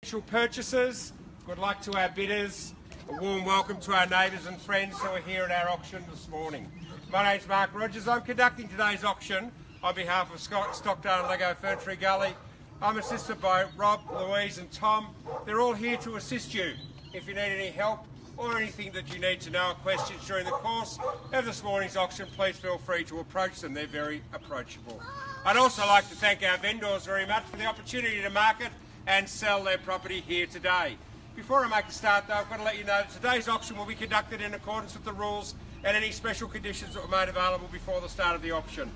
Purchasers, good luck to our bidders, a warm welcome to our neighbours and friends who are here at our auction this morning. My name's Mark Rogers. I'm conducting today's auction on behalf of Stockdale and Lego Ferntree Gully. I'm assisted by Rob, Louise and Tom. They're all here to assist you if you need any help or anything that you need to know or questions during the course of this morning's auction. Please feel free to approach them. They're very approachable. I'd also like to thank our vendors very much for the opportunity to market and sell their property here today. Before I make a start though, I've got to let you know that today's auction will be conducted in accordance with the rules and any special conditions that were made available before the start of the auction.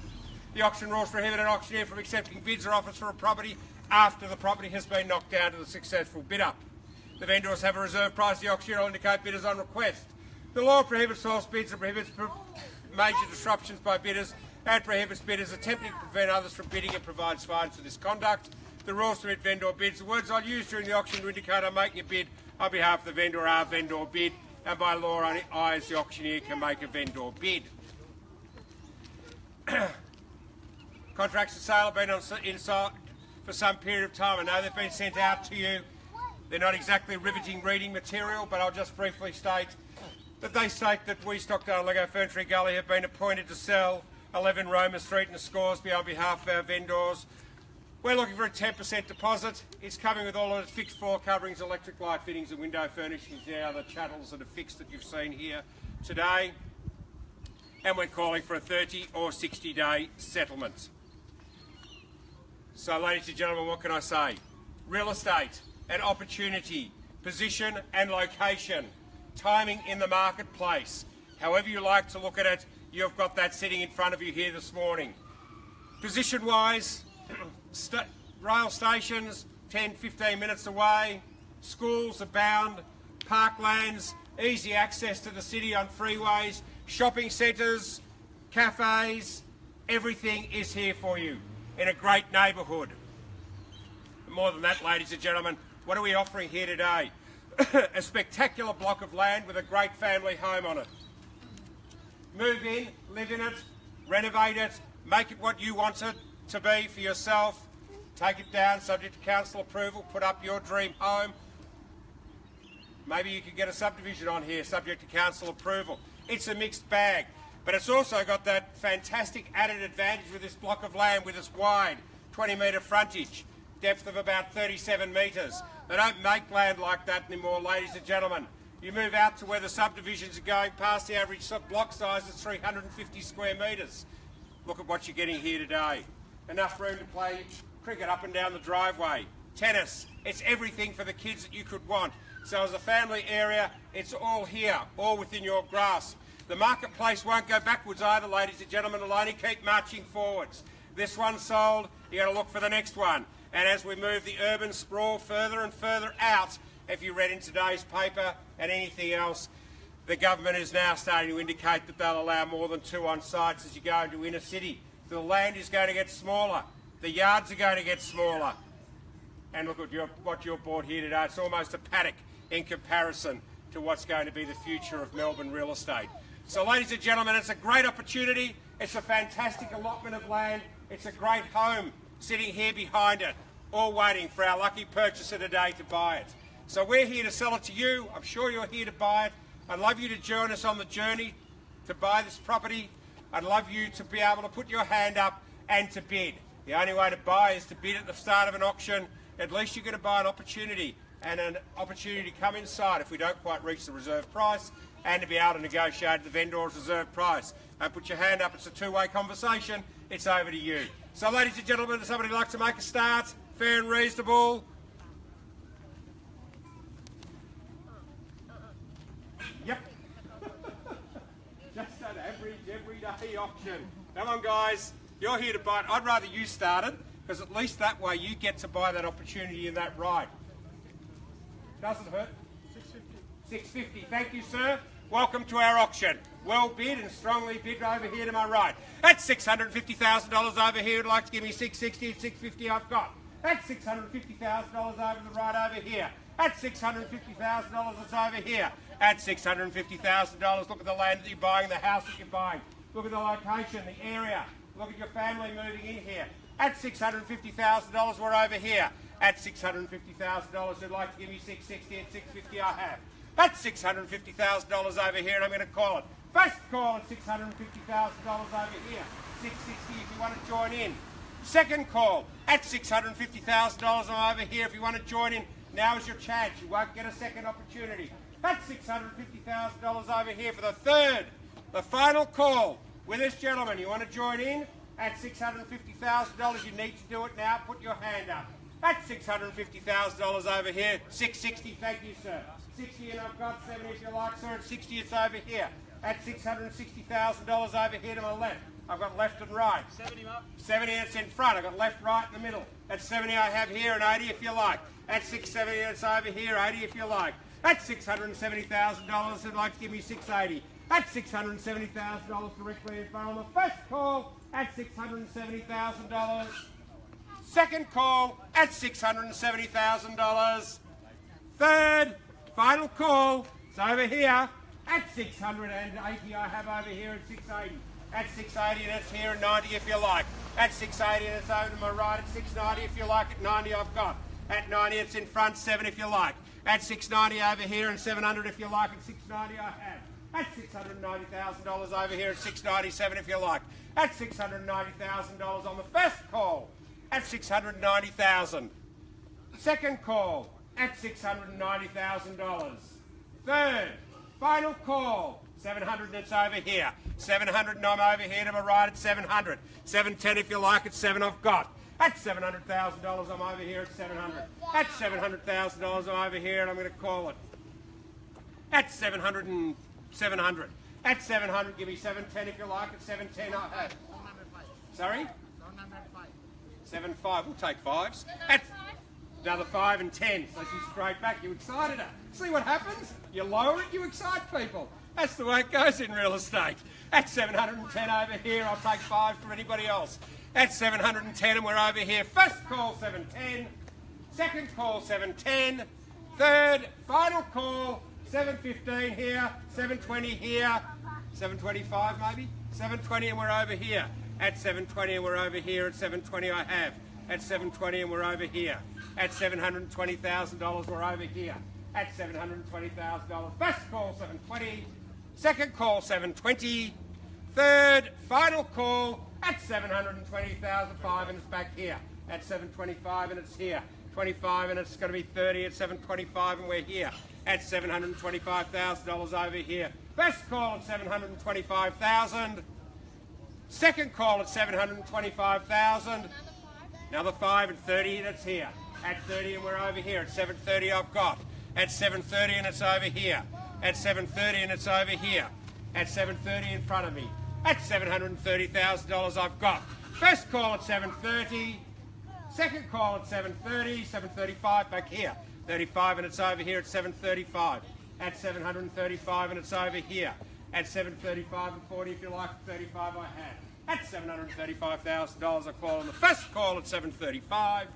The auction rules prohibit an auctioneer from accepting bids or offers for a property after the property has been knocked down to the successful bidder. The vendors have a reserve price. The auctioneer will indicate bidders on request. The law prohibits false bids and prohibits major disruptions by bidders and prohibits bidders attempting to prevent others from bidding and provides fines for this conduct. The rules to permit vendor bids. The words I'll use during the auction to indicate I'm making a bid on behalf of the vendor are vendor bid, and by law only I as the auctioneer can make a vendor bid. Contracts for sale have been inside for some period of time. I know they've been sent out to you. They're not exactly riveting reading material, but I'll just briefly state that they state that we, Stockdale and Lego Ferntree Gully, have been appointed to sell 11 Roma Street and Scoresby on behalf of our vendors. We're looking for a 10% deposit. It's coming with all of its fixed floor coverings, electric light fittings and window furnishings, the other chattels that are fixed that you've seen here today. And we're calling for a 30 or 60-day settlement. So ladies and gentlemen, what can I say? Real estate and opportunity, position and location, timing in the marketplace. However you like to look at it, you've got that sitting in front of you here this morning. Position-wise, rail stations 10-15 minutes away, schools abound, parklands, easy access to the city on freeways, shopping centres, cafes, everything is here for you in a great neighbourhood. More than that, ladies and gentlemen, what are we offering here today? A spectacular block of land with a great family home on it. Move in, live in it, renovate it, make it what you want it to be for yourself, take it down subject to council approval, put up your dream home. Maybe you could get a subdivision on here subject to council approval. It's a mixed bag, but it's also got that fantastic added advantage with this block of land with its wide 20-metre frontage, depth of about 37 metres. They don't make land like that anymore, ladies and gentlemen. You move out to where the subdivisions are going past the average block size is 350 square metres. Look at what you're getting here today. Enough room to play cricket up and down the driveway, tennis, it's everything for the kids that you could want. So as a family area, it's all here, all within your grasp. The marketplace won't go backwards either, ladies and gentlemen, it'll only keep marching forwards. This one's sold, you've got to look for the next one. And as we move the urban sprawl further and further out, if you read in today's paper and anything else, the government is now starting to indicate that they'll allow more than 2 on sites as you go into inner city. The land is going to get smaller. The yards are going to get smaller. And look at what you're bought here today. It's almost a paddock in comparison to what's going to be the future of Melbourne real estate. So ladies and gentlemen, it's a great opportunity. It's a fantastic allotment of land. It's a great home sitting here behind it, all waiting for our lucky purchaser today to buy it. So we're here to sell it to you. I'm sure you're here to buy it. I'd love you to join us on the journey to buy this property. I'd love you to be able to put your hand up and to bid. The only way to buy is to bid at the start of an auction. At least you're going to buy an opportunity and an opportunity to come inside if we don't quite reach the reserve price and to be able to negotiate the vendor's reserve price. Don't put your hand up, it's a two-way conversation. It's over to you. So ladies and gentlemen, does somebody like to make a start? Fair and reasonable? Yep. Just an average everyday auction. Come on guys, you're here to buy it. I'd rather you started, because at least that way you get to buy that opportunity and that right. Doesn't hurt. $650. Thank you, sir. Welcome to our auction. Well bid and strongly bid over here to my right. That's $650,000 over here. Would like to give me $660 and $650 I've got. That's $650,000 over the right over here. That's $650,000 that's over here. At $650,000. Look at the land that you're buying, the house that you're buying. Look at the location, the area. Look at your family moving in here. At $650,000 we're over here. at $650,000. Who'd like to give me $660 and $650? I have. That's $650,000 over here, and I'm going to call it. First call at $650,000 over here. $660 if you want to join in. Second call at $650,000. I'm over here. If you want to join in, now is your chance. You won't get a second opportunity. That's $650,000 over here for the third, the final call with this gentleman. You want to join in at $650,000? You need to do it now. Put your hand up. That's $650,000 over here. $660, thank you, sir. 60 and I've got 70 if you like, sir. At 60 it's over here. At $660,000 over here to my left. I've got left and right. 70 up. 70 it's in front. I've got left, right in the middle. At 70 I have here and 80 if you like. At 670 it's over here, 80 if you like. That's $670,000. I'd like to give me $680. That's $670,000 directly in front on the first call at $670,000. Second call at $670,000. Third, final call, it's over here at $680. I have over here at $680. At $680 and it's here at $90 if you like. At $680 and it's over to my right at $690 if you like. At $90 I've got. At $90 it's in front, $7 if you like. At $690 over here and $700 if you like. At $690 I have. At $690,000 over here at $697 if you like. At $690,000 on the first call. At $690,000. Second call at $690,000. Third, final call, $700 and it's over here. $700 and I'm over here to my right at $700. $710 if you like, at $7 I've got. At $700,000 I'm over here at $700. At $700,000 I'm over here and I'm going to call it. At $700. At $700, give me $710 if you like. At $710 I have. Sorry? $7.5. We'll take fives. At another 5 and 10. So she's straight back. You excited her. See what happens? You lower it, you excite people. That's the way it goes in real estate. At $710 over here, I'll take 5 for anybody else. At $710 and we're over here. First call, $710. Second call, $710. Third, final call, $715 here. $720 here. $725 maybe? $720 and we're over here. At $720 and we're over here. At $720 I have. At $720 and we're over here. At $720,000 we're over here. At $720,000. First call $720. Second call $720. Third, final call at $720,005 and it's back here. At $725 and it's here. 25 and it's going to be 30 at $725 and we're here. At $725,000 over here. First call at $725,000. Second call at $725,000. Another 5 at 30 that's here. At 30 and we're over here. At 730 I've got. At 730 and it's over here. At 730 and it's over here. At 730 in front of me. At $730,000 I've got. First call at 730. Second call at 730. 735 back here. 35 and it's over here at 735. At 735 and it's over here. At 735 and 40 if you like. 35 I have. At $735,000 I call on the first call at 735.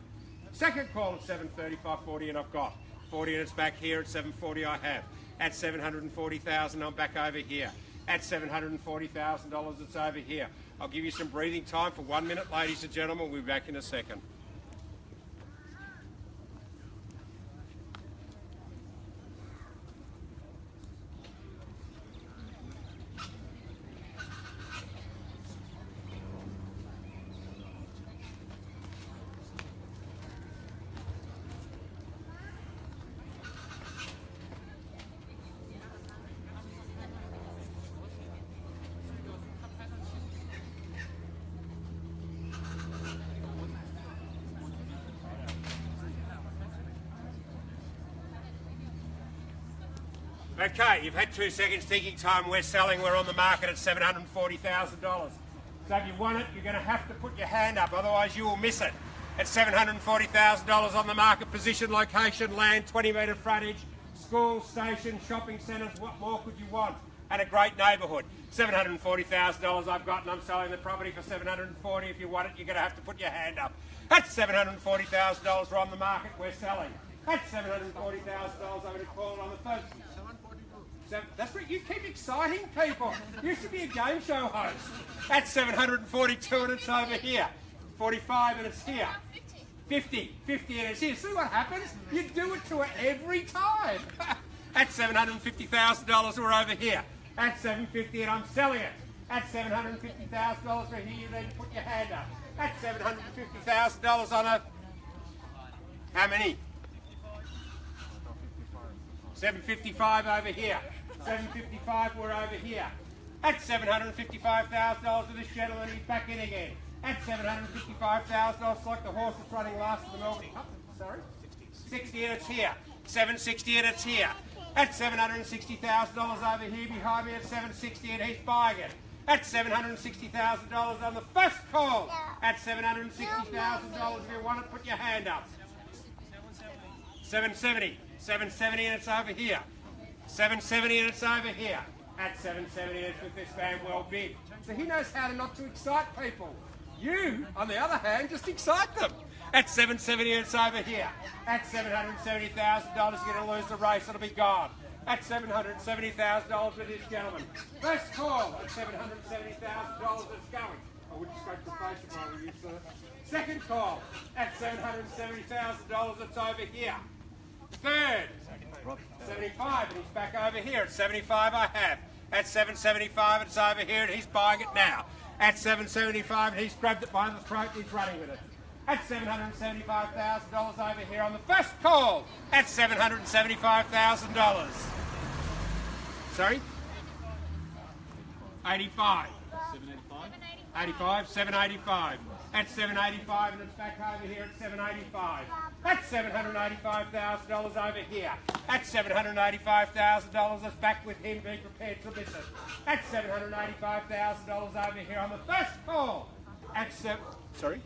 Second call at 735, 40 and I've got. 40 and it's back here at 740 I have. At $740,000 I'm back over here. At $740,000 it's over here. I'll give you some breathing time for 1 minute, ladies and gentlemen. We'll be back in a second. Okay, you've had 2 seconds thinking time. We're selling, we're on the market at $740,000. So if you want it, you're going to have to put your hand up, otherwise you will miss it. At $740,000 on the market, position, location, land, 20-metre frontage, school, station, shopping centres, what more could you want? And a great neighbourhood. $740,000 I've got and I'm selling the property for $740. If you want it, you're going to have to put your hand up. That's $740,000 we're on the market, we're selling. That's $740,000 I'm going to call on the phone. So that's right, you keep exciting people. You used to be a game show host. That's $742 and it's over here. 45 and it's here. 50 and it's here. See what happens? You do it to her every time. At $750,000, we're over here. At $750 and I'm selling it. At $750,000 for here, you then put your hand up. At $750,000 on a... How many? 755 over here. 755, we're over here. At $755,000 for this gentleman, he's back in again. At $755,000, select the horse that's running last in the Melbourne Cup. Sorry? 60 and it's here. 760 and it's here. At $760,000 over here behind me at 760 and he's buying it. At $760,000 on the first call. At $760,000 if you want it, put your hand up. 770. 770 and it's over here. 770 and it's over here. At 770 and it's with this man well bid. So he knows how to not to excite people. You, on the other hand, just excite them. At 770 and it's over here. At $770,000 you're going to lose the race, it'll be gone. At $770,000 with this gentleman. First call at $770,000 it's going. I wouldn't scrape the face if I were you, sir. Second call at $770,000 it's over here. Third, 75 and he's back over here. At 75 I have. At 775 it's over here and he's buying it now. At 775 and he's grabbed it by the throat and he's running with it. At $775,000 over here on the first call. At $775,000. Sorry? 85. 85, 785. At 785 and it's back over here at 785. At $785,000 over here. At $785,000 it's back with him, be prepared to miss it. At $785,000 over here on the first call. At sorry?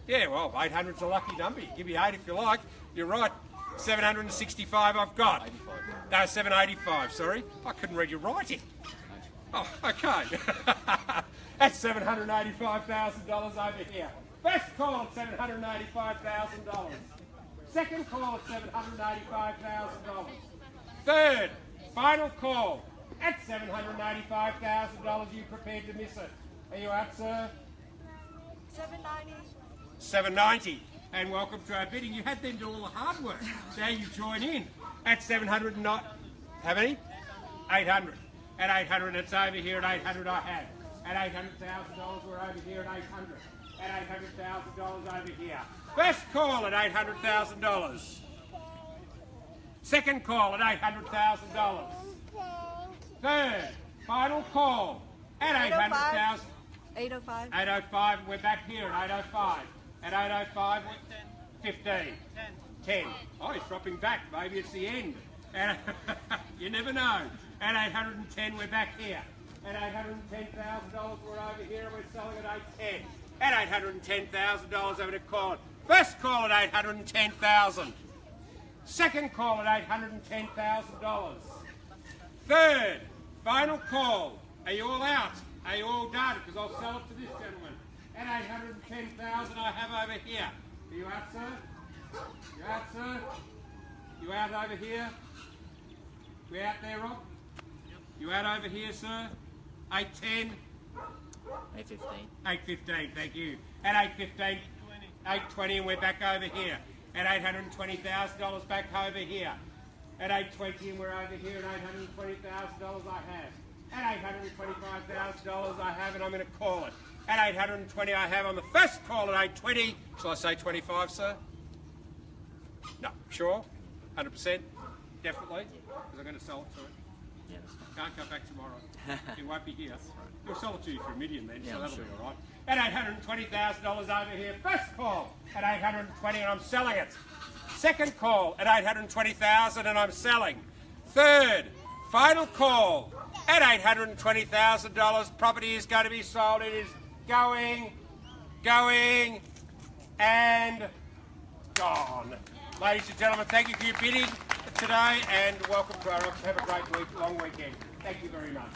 Yeah, well, 800's a lucky number. You give me 8 if you like. You're right. 765 I've got. No, 785, sorry. I couldn't read your writing. Oh, okay. That's $785,000 over here. First call at $785,000. Second call at $785,000. Third, final call at $785,000. You prepared to miss it? Are you out, sir? 790. 790. And welcome to our bidding. You had them do all the hard work. Now you join in at 709. How many? 800. At 800, it's over here. At 800, I have. At $800,000, we're over here at 800. At $800,000 over here. First call at $800,000. Second call at $800,000. Third, final call at $800,000. 805. 805, we're back here at 805. At 805, 15. 10. Oh, he's dropping back. Maybe it's the end. And you never know. At 810, we're back here. At $810,000, we're over here and we're selling at 810. At $810,000 over to call it. First call at $810,000. Second call at $810,000. Third, final call. Are you all out? Are you all done? Because I'll sell it to this gentleman. At $810,000 I have over here. Are you out, sir? You out, sir? You out over here? We out there, Rob? You out over here, sir? 810? 815. 815, thank you. At 815, 820 and we're back over here. At $820,000 back over here. At 820 and we're over here at $820,000 I have. At $825,000 I have and I'm going to call it. At 820 I have on the first call at 820. Shall I say 25, sir? No, sure? 100%? Definitely? Because I'm going to sell it to it. Yeah, Can't come back tomorrow. It won't be here. We'll sell it to you for $1 million then, yeah, so that'll sure. be all right. At $820,000 over here, first call at $820 and I'm selling it. Second call at $820,000 and I'm selling. Third, final call at $820,000. Property is going to be sold. It is going, and gone. Ladies and gentlemen, thank you for your bidding today and welcome to our, have a great week, long weekend. Thank you very much.